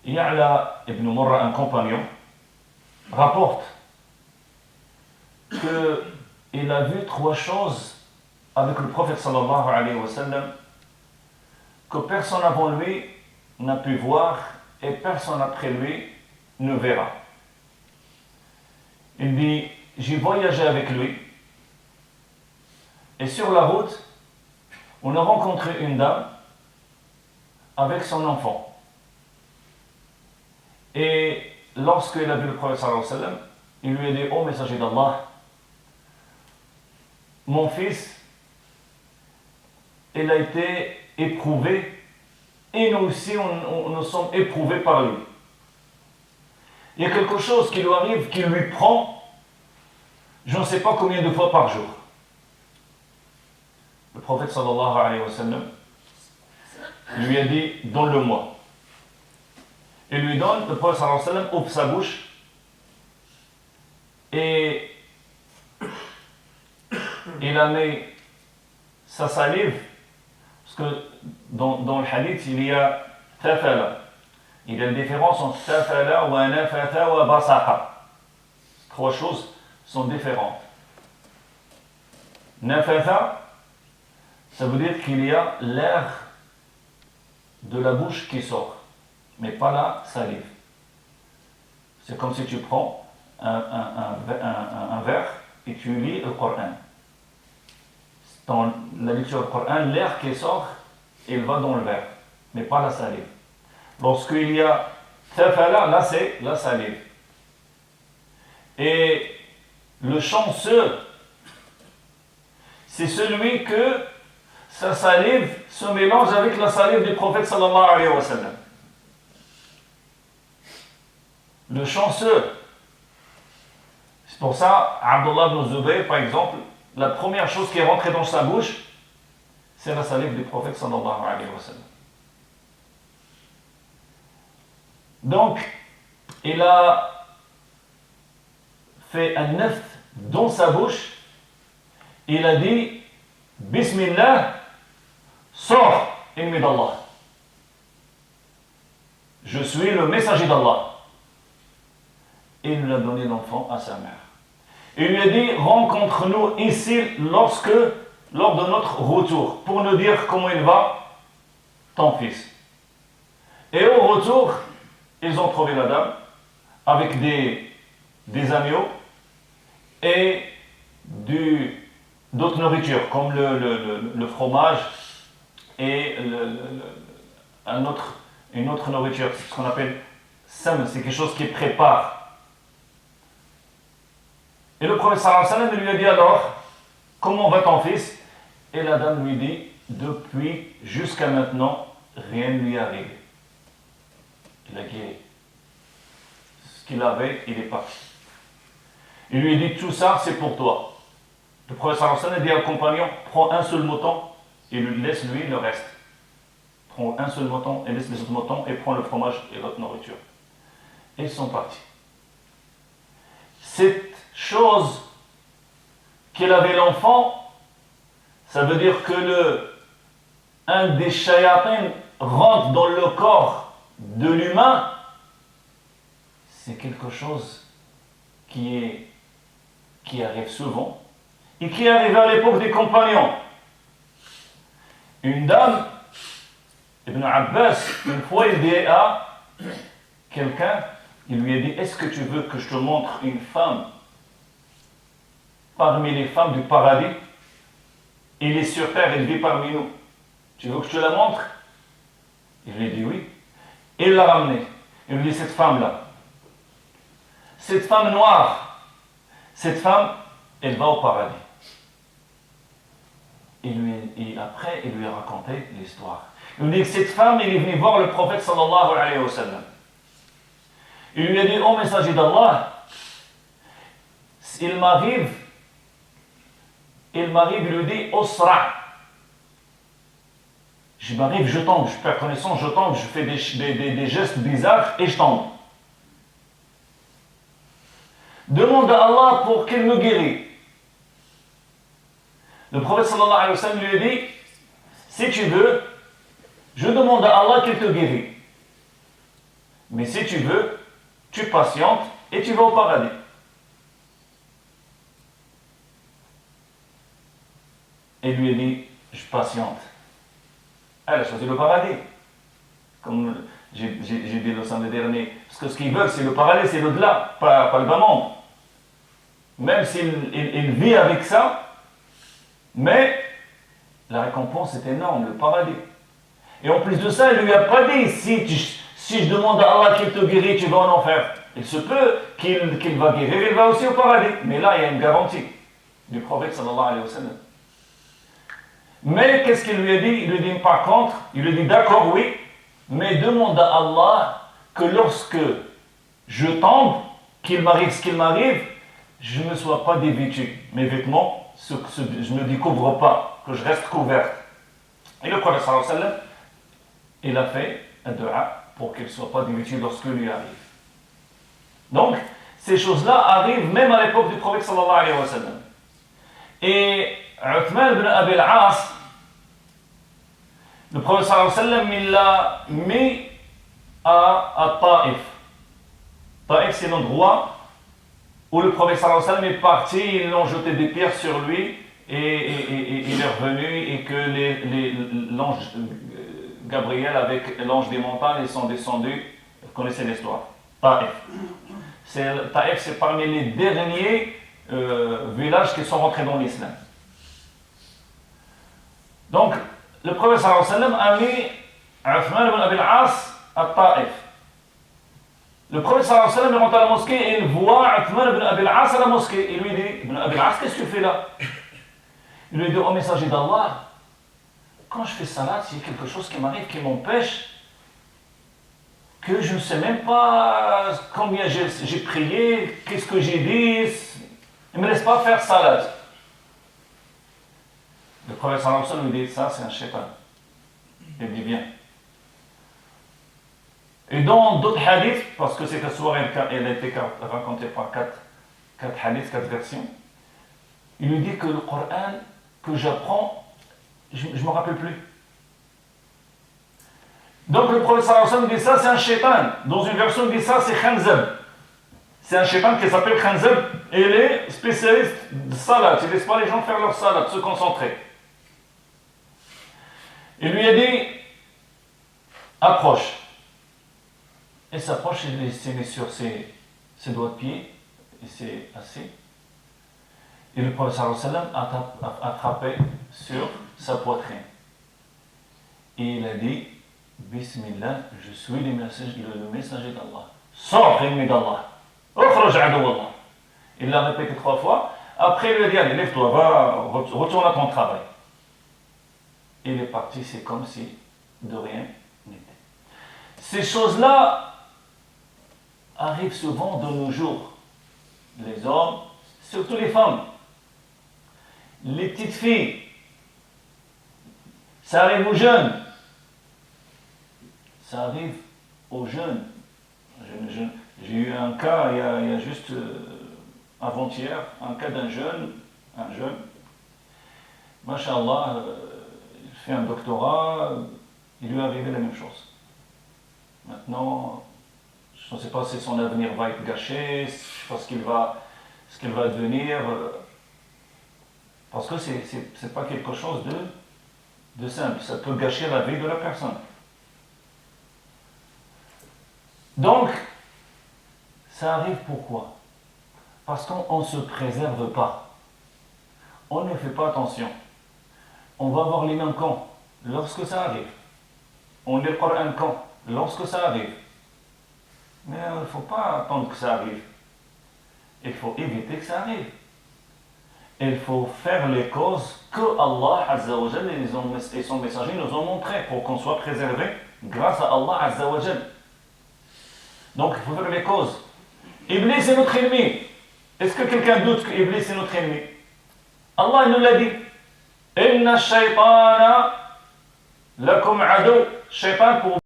Ya'la ibn Murra, un compagnon, rapporte qu'il a vu trois choses avec le prophète sallallahu alayhi wa sallam que personne avant lui n'a pu voir et personne après lui ne verra. Il dit, j'ai voyagé avec lui et sur la route, on a rencontré une dame avec son enfant. Et lorsqu'il a vu le prophète sallallahu alayhi wa sallam, il lui a dit, ô messager d'Allah, mon fils, il a été éprouvé et nous aussi nous sommes éprouvés par lui. Il y a quelque chose qui lui arrive, qui lui prend, je ne sais pas combien de fois par jour. Le prophète sallallahu alayhi wa sallam lui a dit, donne-le-moi. Il lui donne, le prophète sallallahu alayhi wa sallam ouvre sa bouche et il a mis sa salive, parce que dans le hadith il y a tafala. Il y a une différence entre tafala wa nafatha wa basaqa. Trois choses sont différentes. Nafatha, ça veut dire qu'il y a l'air de la bouche qui sort, mais pas la salive. C'est comme si tu prends un verre et tu lis le Coran. Dans la lecture du Coran, l'air qui sort, il va dans le verre, mais pas la salive. Lorsqu'il y a tafala, là c'est la salive. Et le chanceux, c'est celui que sa salive se mélange avec la salive du prophète sallallahu alayhi wa sallam. Le chanceux. C'est pour ça, Abdullah ibn Zubayr, par exemple, la première chose qui est rentrée dans sa bouche, c'est la salive du prophète sallallahu alayhi wa sallam. Donc, il a fait un neft dans sa bouche, il a dit, Bismillah, sors, ennemi d'Allah. Je suis le messager d'Allah. Et il lui a donné l'enfant à sa mère. Il lui a dit, rencontre-nous ici lors de notre retour, pour nous dire comment il va, ton fils. Et au retour, ils ont trouvé la dame avec des agneaux et d'autres nourritures, comme le fromage et une autre nourriture, c'est ce qu'on appelle sam, c'est quelque chose qui prépare. Et le prophète sallallahu alayhi wa sallam lui a dit alors, comment va ton fils? Et la dame lui dit, depuis jusqu'à maintenant, rien ne lui arrive. Il a guéri. Ce qu'il avait, il est parti. Il lui a dit, tout ça, c'est pour toi. Le prophète sallallahu alayhi wa sallam dit au compagnon, prends un seul mouton et laisse lui le reste. Prends un seul mouton et laisse les autres moutons et prends le fromage et l'autre nourriture. Et ils sont partis. Cette chose qu'il avait l'enfant, ça veut dire que un des shayatins rentre dans le corps de l'humain, c'est quelque chose qui arrive souvent et qui arrive à l'époque des compagnons. Une dame, Ibn Abbas, une fois il dit à quelqu'un, il lui a dit, est-ce que tu veux que je te montre une femme parmi les femmes du paradis? Il est sur terre, il vit parmi nous. Tu veux que je te la montre? Il lui a dit oui. Il l'a ramenée. Il lui dit, cette femme-là, cette femme noire, cette femme, elle va au paradis. Et après, il lui a raconté l'histoire. Il lui dit que cette femme, elle est venue voir le prophète sallallahu alayhi wa sallam. Il lui a dit, ô messager d'Allah, il m'arrive, il lui dit, Osra. Je m'arrive, je tombe, je perds connaissance, je tombe, je fais des gestes bizarres et je tombe. Demande à Allah pour qu'il me guérisse. Le prophète sallallahu alayhi wa sallam lui a dit, si tu veux, je demande à Allah qu'il te guérisse. Mais si tu veux, tu patientes et tu vas au paradis. Et lui a dit, je patiente. Elle a choisi le paradis. Comme j'ai dit le samedi dernier. Parce que ce qu'ils veulent, c'est le paradis, c'est l'au-delà, pas le bas monde. Même s'il vit avec ça, mais la récompense est énorme, le paradis. Et en plus de ça, il ne lui a pas dit, si je demande à Allah qu'il te guérit, tu vas en enfer. Il se peut qu'il va guérir, il va aussi au paradis. Mais là, il y a une garantie du prophète sallallahu alayhi wa sallam. Mais qu'est-ce qu'il lui a dit? Il lui dit par contre, il lui dit d'accord, oui, mais demande à Allah que lorsque je tombe, qu'il m'arrive ce qu'il m'arrive, je ne sois pas dévêtu. Mes vêtements, je ne me découvre pas, que je reste couverte. Et le prophète sallallahu alayhi wa sallam, il a fait un dua pour qu'il ne soit pas dévêtu lorsque lui arrive. Donc, ces choses-là arrivent même à l'époque du prophète sallallahu alayhi wa sallam. Et Uthman ibn Abi al-As, le prophète sallallahu alayhi wa sallam, il l'a mis à Taïf. Taïf, c'est l'endroit où le prophète sallallahu alayhi wa sallam est parti, ils l'ont jeté des pierres sur lui, et il est revenu, et que l'ange Gabriel avec l'ange des montagnes, ils sont descendus. Vous connaissez l'histoire. Taïf. Taïf, c'est parmi les derniers villages qui sont rentrés dans l'islam. Donc, le prophète sallallahu alayhi wa sallam a mis Uthman ibn Abi al-As à Taïf. Le prophète sallallahu alayhi wa sallam rentre à la mosquée et il voit Uthman ibn Abi al-As à la mosquée. Il lui dit, Ibn Abi al-As, qu'est-ce que tu fais là? Il lui dit, oh messager d'Allah, quand je fais salat, il y a quelque chose qui m'arrive, qui m'empêche, que je ne sais même pas combien j'ai prié, qu'est-ce que j'ai dit, il ne me laisse pas faire salat. Le prophète sallallahu alayhi wa sallam lui dit, ça c'est un shaitan. Il dit bien. Et dans d'autres hadiths, parce que cette soirée elle a été racontée par quatre hadiths, 4 versions, il lui dit que le Coran que j'apprends, je ne me rappelle plus. Donc le prophète sallallahu alayhi wa sallam dit ça, c'est un shaitan. Dans une version, il dit ça, c'est Khanzab. C'est un shaitan qui s'appelle Khanzab et il est spécialiste de salat. Il ne laisse pas les gens faire leur salat, se concentrer. Il lui a dit, approche. Il s'approche, il s'est mis sur ses doigts de pied, il s'est assis. Et le prophète sallallahu alayhi wa sallam a attrapé sur sa poitrine. Et il a dit, Bismillah, je suis le messager d'Allah. Sors, ennemi d'Allah. Ukhruj adow Allah. Il l'a répété 3 fois. Après, il lui a dit, allez, lève-toi, va, retourne à ton travail. Il est parti, c'est comme si de rien n'était. Ces choses-là arrivent souvent de nos jours. Les hommes, surtout les femmes. Les petites filles, ça arrive aux jeunes. Ça arrive aux jeunes. J'ai eu un cas il y a juste avant-hier, un cas d'un jeune, Masha'Allah, il fait un doctorat, il lui est arrivé la même chose. Maintenant, je ne sais pas si son avenir va être gâché, je ne sais pas ce qu'il va devenir. Parce que ce n'est pas quelque chose de simple. Ça peut gâcher la vie de la personne. Donc, ça arrive pourquoi? Parce qu'on ne se préserve pas. On ne fait pas attention. On va voir l'imam quand? Lorsque ça arrive. On lit le Coran quand? Lorsque ça arrive. Mais il ne faut pas attendre que ça arrive. Il faut éviter que ça arrive. Il faut faire les causes que Allah Azza wa Jal et son messager nous ont montrées pour qu'on soit préservé grâce à Allah Azza wa Jal. Donc il faut faire les causes. Iblis est notre ennemi. Est-ce que quelqu'un doute que Iblis est notre ennemi? Allah nous l'a dit. Inna shaytana lakum adu. Shaytan pour